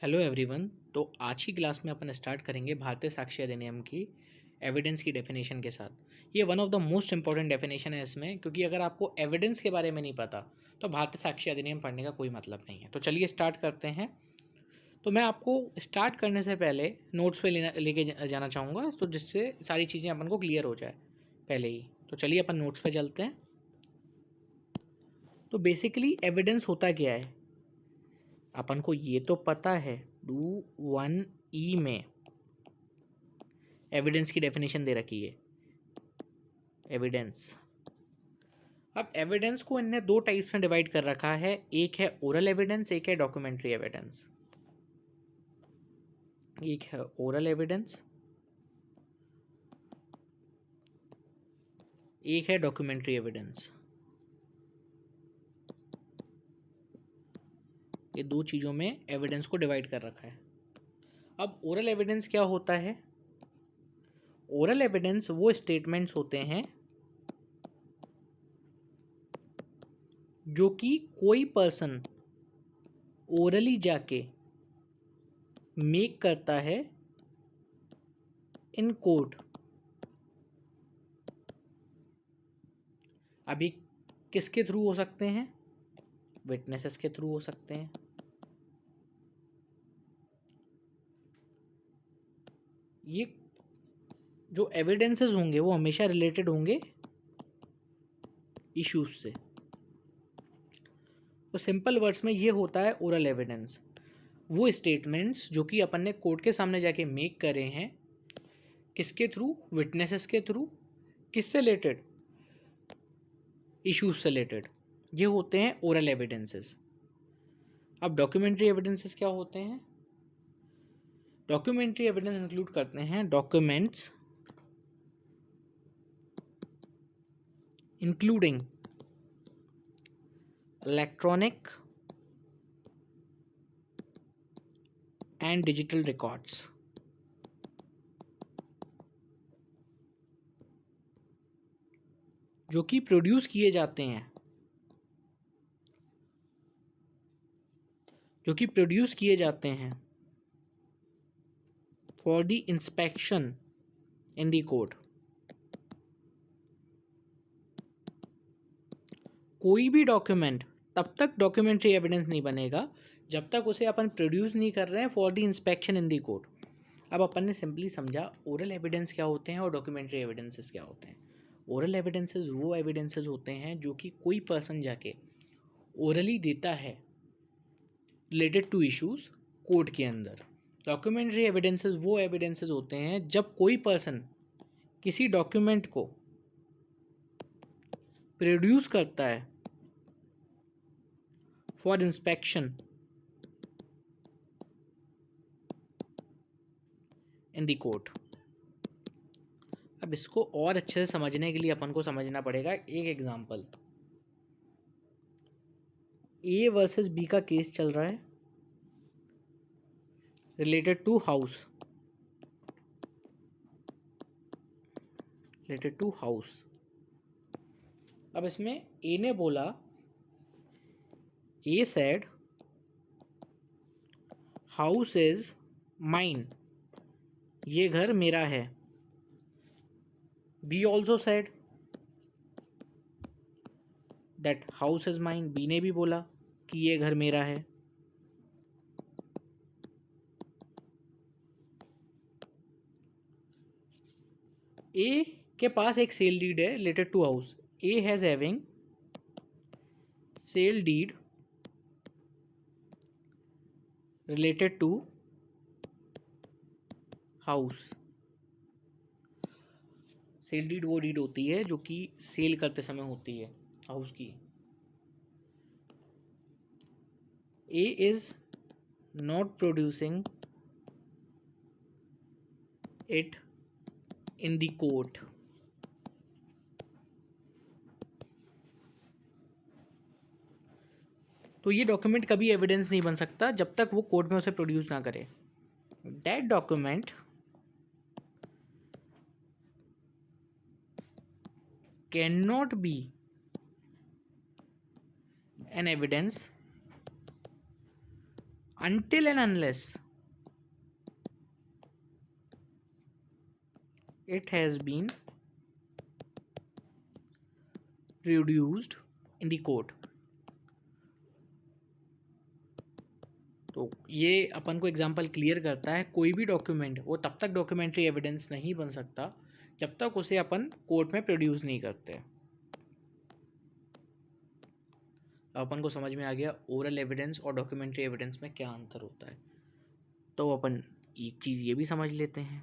Hello everyone. तो आज की क्लास में अपन स्टार्ट करेंगे भारतीय साक्ष्य अधिनियम की एविडेंस की डेफिनेशन के साथ। ये one of the most important definition है इसमें, क्योंकि अगर आपको एविडेंस के बारे में नहीं पता तो भारतीय साक्ष्य अधिनियम पढ़ने का कोई मतलब नहीं है। तो चलिए स्टार्ट करते हैं। तो मैं आपको स्टार्ट करने से पहले नोट्स पे लेके जाना चाहूँगा, तो जिससे सारी चीज़ें अपन को क्लियर हो जाए पहले ही। तो चलिए अपन नोट्स पे चलते हैं। तो बेसिकली एविडेंस होता क्या है अपन को ये तो पता है। 2(1)(e) में एविडेंस की डेफिनेशन दे रखी है। एविडेंस, अब एविडेंस को इनने दो टाइप्स में डिवाइड कर रखा है। एक है ओरल एविडेंस, एक है डॉक्यूमेंट्री एविडेंस। एक है ओरल एविडेंस, एक है डॉक्यूमेंट्री एविडेंस। ये दो चीज़ों में एविडेंस को डिवाइड कर रखा है। अब ओरल एविडेंस क्या होता है? ओरल एविडेंस वो स्टेटमेंट्स होते हैं जो कि कोई पर्सन ओरली जाके मेक करता है इन कोर्ट। अभी किसके थ्रू हो सकते हैं? विटनेसेस के थ्रू हो सकते हैं। ये जो एविडेंसेस होंगे वो हमेशा रिलेटेड होंगे इश्यूज से। तो सिंपल वर्ड्स में ये होता है ओरल एविडेंस, वो स्टेटमेंट्स जो कि अपन ने कोर्ट के सामने जाके मेक करे हैं। किसके थ्रू? विटनेसेस के थ्रू। किससे रिलेटेड? इश्यूज से रिलेटेड। ये होते हैं ओरल एविडेंसेस। अब डॉक्यूमेंट्री एविडेंसेस क्या होते हैं? डॉक्यूमेंट्री एविडेंस इंक्लूड करते हैं documents including electronic and digital records, जो कि प्रोड्यूस किए जाते हैं, for the inspection in the court. कोई भी डॉक्यूमेंट तब तक डॉक्यूमेंट्री एविडेंस नहीं बनेगा जब तक उसे अपन प्रोड्यूस नहीं कर रहे हैं for the inspection in the court. अब अपन ने सिंपली समझा ओरल एविडेंस क्या होते हैं और डॉक्यूमेंट्री एविडेंसेस क्या होते हैं। ओरल एविडेंसेस वो एविडेंसेस होते हैं जो कि कोई पर्सन जाके ओरली देता है रिलेटेड टू इश्यूज कोर्ट के अंदर। डॉक्यूमेंट्री एविडेंसेस वो एविडेंसेस होते हैं जब कोई पर्सन किसी डॉक्यूमेंट को प्रोड्यूस करता है for inspection in the court. अब इसको और अच्छे से समझने के लिए अपन को समझना पड़ेगा एक एग्जांपल। ए वर्सेस बी का केस चल रहा है रिलेटेड टू हाउस, अब इसमें ए ने बोला, A said house is mine, ये घर मेरा है। B also said that house is mine, B ने भी बोला कि ये घर मेरा है। ए के पास एक सेल डीड है related to house. A has having sale deed related to house. Sale deed वो डीड होती है जो कि सेल करते समय होती है हाउस की। A is not producing it in the court. तो ये डॉक्यूमेंट कभी एविडेंस नहीं बन सकता जब तक वो कोर्ट में उसे प्रोड्यूस ना करे। That document can not be an evidence until and unless it has been produced in the court. तो ये अपन को एग्जांपल क्लियर करता है, कोई भी डॉक्यूमेंट वो तब तक डॉक्यूमेंट्री एविडेंस नहीं बन सकता जब तक उसे अपन कोर्ट में प्रोड्यूस नहीं करते। अपन को समझ में आ गया ओरल एविडेंस और डॉक्यूमेंट्री एविडेंस में क्या अंतर होता है। तो अपन एक चीज़ ये भी समझ लेते हैं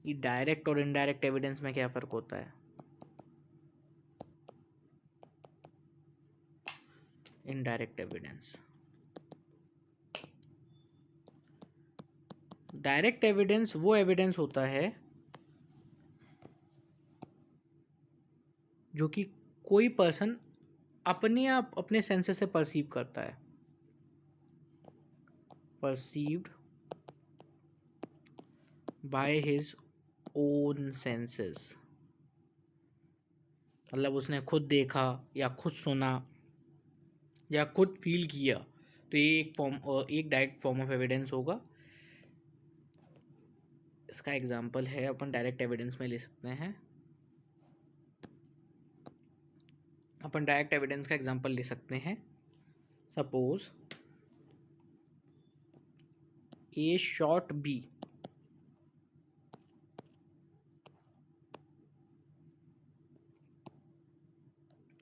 कि डायरेक्ट और इनडायरेक्ट एविडेंस में क्या फ़र्क होता है। इनडायरेक्ट एविडेंस, डायरेक्ट एविडेंस वो एविडेंस होता है जो कि कोई पर्सन अपने आप अपने सेंसेस से परसीव करता है, perceived by his own senses. मतलब उसने खुद देखा या खुद सुना या खुद फील किया, तो ये एक डायरेक्ट फॉर्म ऑफ एविडेंस होगा। इसका एग्जांपल है अपन डायरेक्ट एविडेंस में ले सकते हैं। अपन डायरेक्ट एविडेंस का एग्जांपल ले सकते हैं। Suppose A shot B,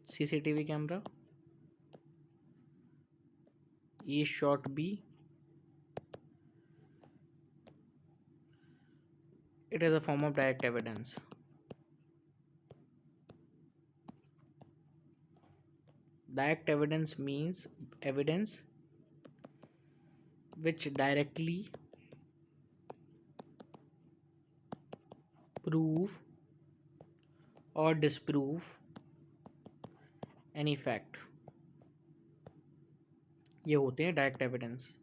CCTV camera, A shot B, it is a form of direct evidence. Direct evidence means evidence which directly prove or disprove any fact. ये होते हैं डायरेक्ट एविडेंस।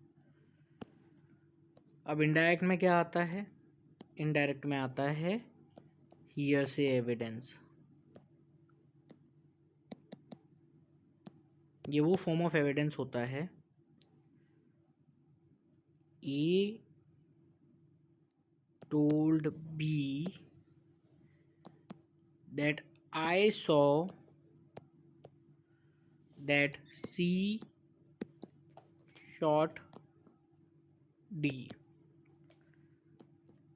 अब indirect में क्या आता है? इनडायरेक्ट में आता है हियरसे एविडेंस। ये वो फॉर्म ऑफ एविडेंस होता है ए told B that I saw that C shot D।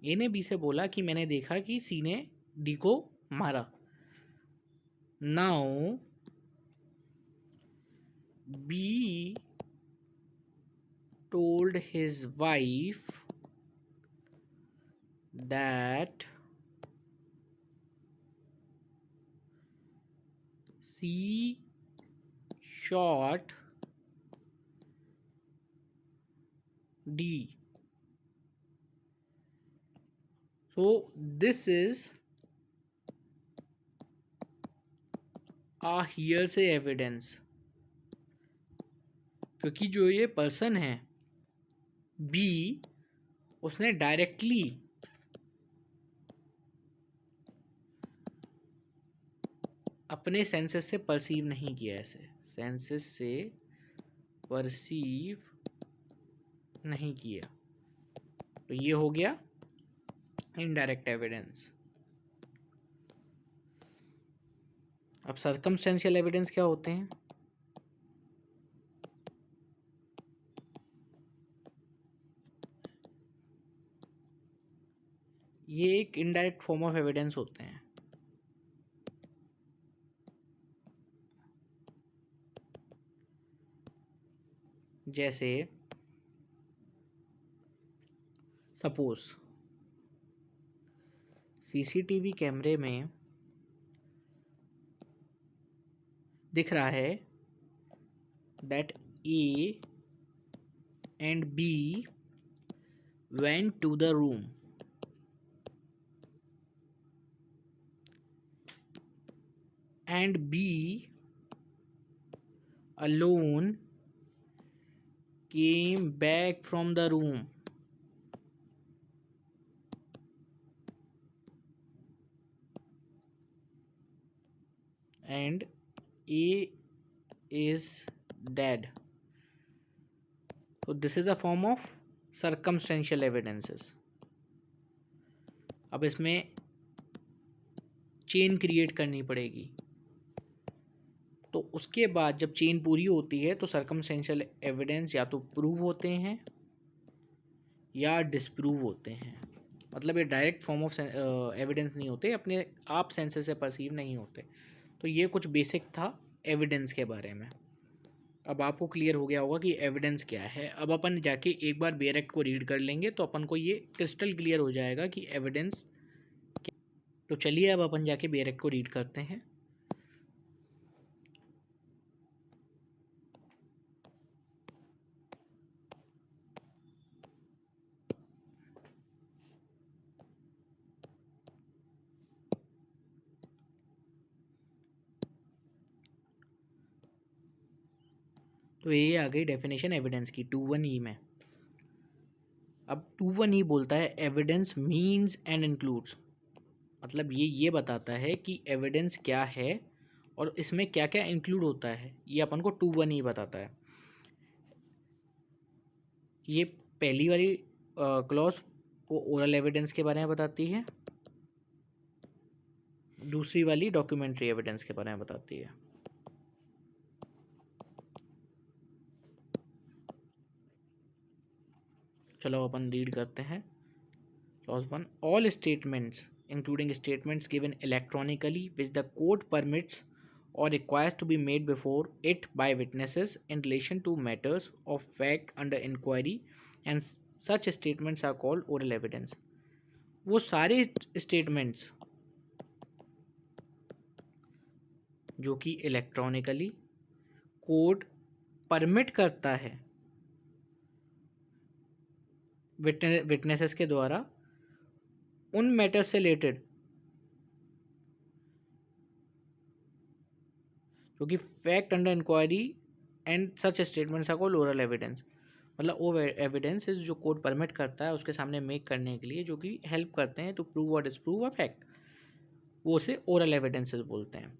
ए ने बी से बोला कि मैंने देखा कि सी ने डी को मारा। Now B told his wife that C shot D। So this is a hearsay evidence, क्योंकि जो ये पर्सन है बी, उसने डायरेक्टली अपने सेंसेस से परसीव नहीं किया, ऐसे सेंसेस से परसीव नहीं किया, तो ये हो गया इनडायरेक्ट एविडेंस। अब सर्कमस्टेंशियल एविडेंस क्या होते हैं? ये एक इनडायरेक्ट फॉर्म ऑफ एविडेंस होते हैं। जैसे सपोज सीसीटीवी कैमरे में दिख रहा है that A and B went to the room and B alone came back from the room and A is dead। तो this is a form of circumstantial evidences. अब इसमें चेन क्रिएट करनी पड़ेगी, तो उसके बाद जब चेन पूरी होती है तो सर्कमस्टेंशियल एविडेंस या तो प्रूव होते हैं या डिसप्रूव होते हैं। मतलब ये डायरेक्ट फॉर्म ऑफ एविडेंस नहीं होते, अपने आप सेंसेस से परसीव नहीं होते। तो ये कुछ बेसिक था एविडेंस के बारे में। अब आपको क्लियर हो गया होगा कि एविडेंस क्या है। अब अपन जाके एक बार बेयर एक्ट को रीड कर लेंगे तो अपन को ये क्रिस्टल क्लियर हो जाएगा कि एविडेंस क्या। तो चलिए अब अपन जाके बेयर एक्ट को रीड करते हैं। तो ये आ गई डेफिनेशन एविडेंस की 2(1)E में। अब 2(1)E बोलता है एविडेंस मीन्स एंड इंक्लूड्स, मतलब ये बताता है कि एविडेंस क्या है और इसमें क्या क्या इंक्लूड होता है, ये अपन को 2(1)E बताता है। ये पहली वाली क्लॉज वो ओरल एविडेंस के बारे में बताती है, दूसरी वाली डॉक्यूमेंट्री एविडेंस के बारे में बताती है। चलो अपन रीड करते हैं। Clause 1, all statements including statements given electronically which the court permits or requires to be made before it by witnesses in relation to matters of fact under inquiry and such statements are called oral evidence। वो सारे statements जो कि electronically court permit करता है witnesses के द्वारा उन matters से रिलेटेड जो कि fact under inquiry and such statements are called oral evidence. मतलब वो एविडेंस जो कोर्ट परमिट करता है उसके सामने मेक करने के लिए, जो कि हेल्प करते हैं टू प्रूव और डिसप्रूव अ फैक्ट, वो उसे ओरल एविडेंसेस बोलते हैं।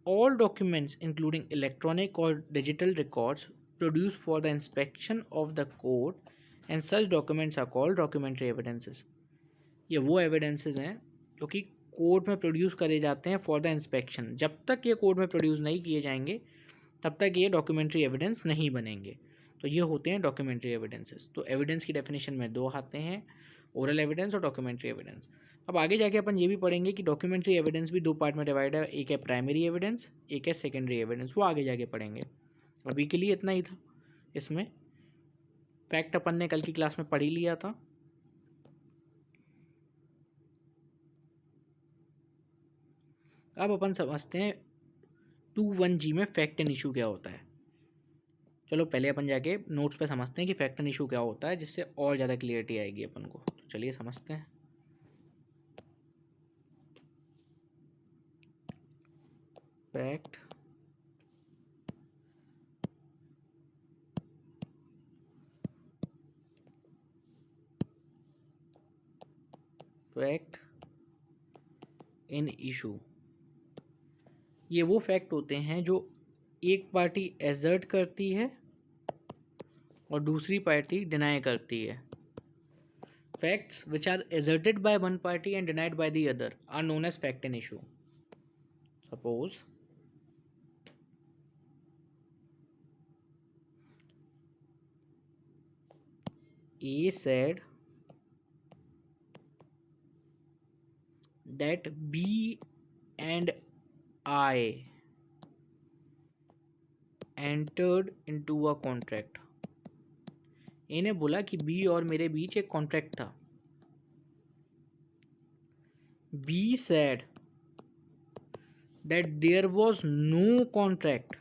ऑल डॉक्यूमेंट्स इंक्लूडिंग इलेक्ट्रॉनिक और digital records produce for the inspection of the court and such documents are called documentary evidences. ये वो एविडेंसेस हैं जो कि कोर्ट में प्रोड्यूस करे जाते हैं फॉर द इंस्पेक्शन। जब तक ये कोर्ट में प्रोड्यूस नहीं किए जाएंगे तब तक ये डॉक्यूमेंट्री एविडेंस नहीं बनेंगे। तो ये होते हैं डॉक्यूमेंट्री एविडेंसेस। तो एविडेंस की डेफिनेशन में दो आते हैं, ओरल एविडेंस और डॉक्यूमेंट्री एविडेंस। अब आगे जाके अपन ये भी पढ़ेंगे कि डॉक्यूमेंट्री एविडेंस भी दो पार्ट में डिवाइड है, एक है प्राइमरी एविडेंस, एक है सेकेंडरी एविडेंस। वो आगे जाके पढ़ेंगे, अभी के लिए इतना ही था। इसमें फैक्ट अपन ने कल की क्लास में पढ़ ही लिया था। अब अपन समझते हैं 2(1)G में फैक्ट एंड इशू क्या होता है। चलो पहले अपन जाके नोट्स पे समझते हैं कि फैक्ट एंड इशू क्या होता है, जिससे और ज़्यादा क्लियरिटी आएगी अपन को। तो चलिए समझते हैं। फैक्ट फैक्ट इन इशू, ये वो फैक्ट होते हैं जो एक पार्टी एजर्ट करती है और दूसरी पार्टी डिनाई करती है। Facts which are asserted by one party and denied by the other are known as fact in issue. Suppose A said that B and I entered into a contract। A ने बोला कि B और मेरे बीच एक contract था। B said that there was no contract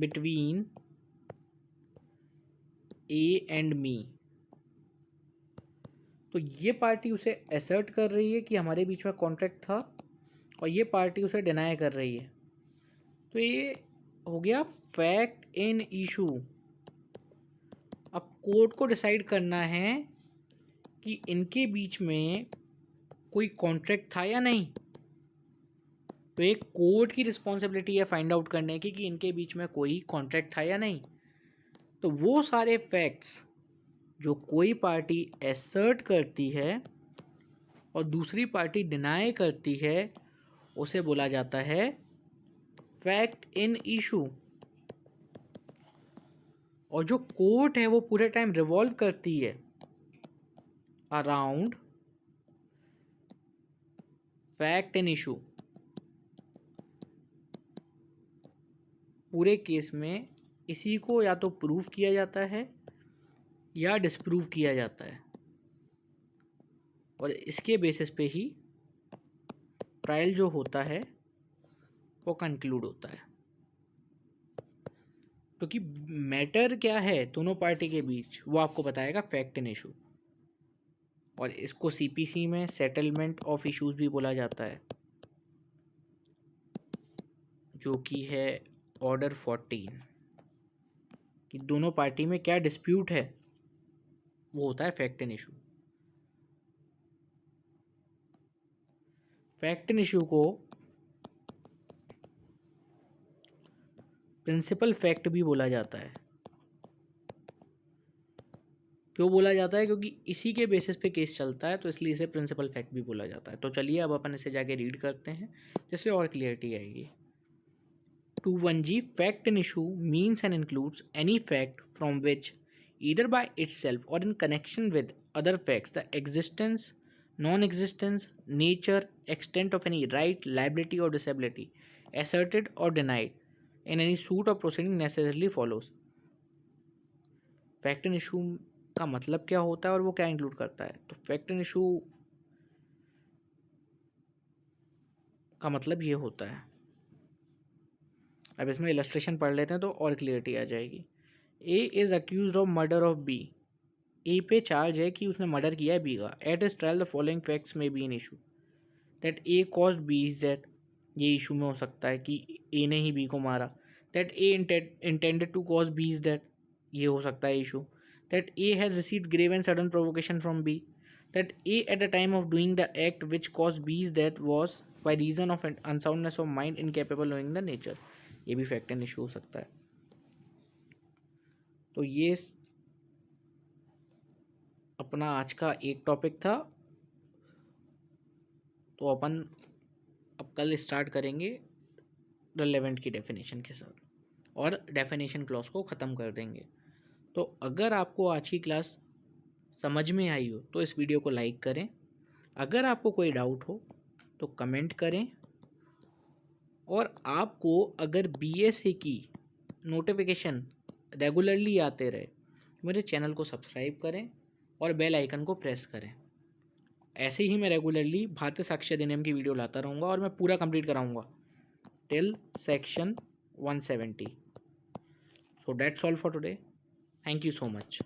between A and me। तो ये party उसे असर्ट कर रही है कि हमारे बीच में कॉन्ट्रैक्ट था और ये पार्टी उसे डिनाई कर रही है। तो ये हो गया फैक्ट इन इशू। अब कोर्ट को डिसाइड करना है कि इनके बीच में कोई कॉन्ट्रैक्ट था या नहीं। तो एक कोर्ट की रिस्पॉन्सिबिलिटी है फाइंड आउट करने की कि इनके बीच में कोई कॉन्ट्रैक्ट था या नहीं। तो वो सारे फैक्ट्स जो कोई पार्टी एसर्ट करती है और दूसरी पार्टी डिनाई करती है उसे बोला जाता है फैक्ट इन इशू। और जो कोर्ट है वो पूरे टाइम रिवॉल्व करती है अराउंड फैक्ट इन इशू। पूरे केस में इसी को या तो प्रूव किया जाता है या डिसप्रूव किया जाता है और इसके बेसिस पे ही ट्रायल जो होता है वो कंक्लूड होता है। क्योंकि मैटर क्या है दोनों पार्टी के बीच वो आपको बताएगा फैक्ट इन इशू। और इसको सीपीसी में सेटलमेंट ऑफ इश्यूज भी बोला जाता है, जो कि है ऑर्डर 14, कि दोनों पार्टी में क्या डिस्प्यूट है वो होता है fact in issue. Fact in issue को प्रिंसिपल फैक्ट भी बोला जाता है। क्यों बोला जाता है? क्योंकि इसी के बेसिस पे केस चलता है, तो इसलिए इसे प्रिंसिपल फैक्ट भी बोला जाता है। तो चलिए अब अपन इसे जाके रीड करते हैं जिससे और क्लियरिटी आएगी। 21G fact in issue means and includes any fact from which either by itself or in connection with other facts the existence, non-existence, nature, extent of any right, liability or disability asserted or denied in any suit or proceeding necessarily follows। Fact in issue का मतलब क्या होता है और वो क्या include करता है? तो फैक्ट इन इशू का मतलब ये होता है, अब इसमें इलस्ट्रेशन पढ़ लेते हैं तो और क्लियरिटी आ जाएगी। A is accused of murder of B. A पे चार्ज है कि उसने मर्डर किया है बी का। At is trial the following facts में B in issue that A caused B is that, ये इशू में हो सकता है कि ए ने ही बी को मारा। That A intended to cause B is that, ये हो सकता है issue. That A has received grave and sudden provocation from B. That A at the time of doing the act which cause B is that was by reason of unsoundness of mind incapable knowing the nature, ये भी fact and issue हो सकता है। तो ये अपना आज का एक टॉपिक था। तो अपन अब कल स्टार्ट करेंगे रिलेवेंट की डेफिनेशन के साथ और डेफिनेशन क्लॉज को ख़त्म कर देंगे। तो अगर आपको आज की क्लास समझ में आई हो तो इस वीडियो को लाइक करें। अगर आपको कोई डाउट हो तो कमेंट करें। और आपको अगर बीएसए की नोटिफिकेशन रेगुलरली आते रहे मेरे चैनल को सब्सक्राइब करें और बेल आइकन को प्रेस करें। ऐसे ही मैं रेगुलरली भारतीय साक्ष्य अधिनियम की वीडियो लाता रहूँगा और मैं पूरा कंप्लीट कराऊँगा till section 170। So that's all for today. Thank you so much.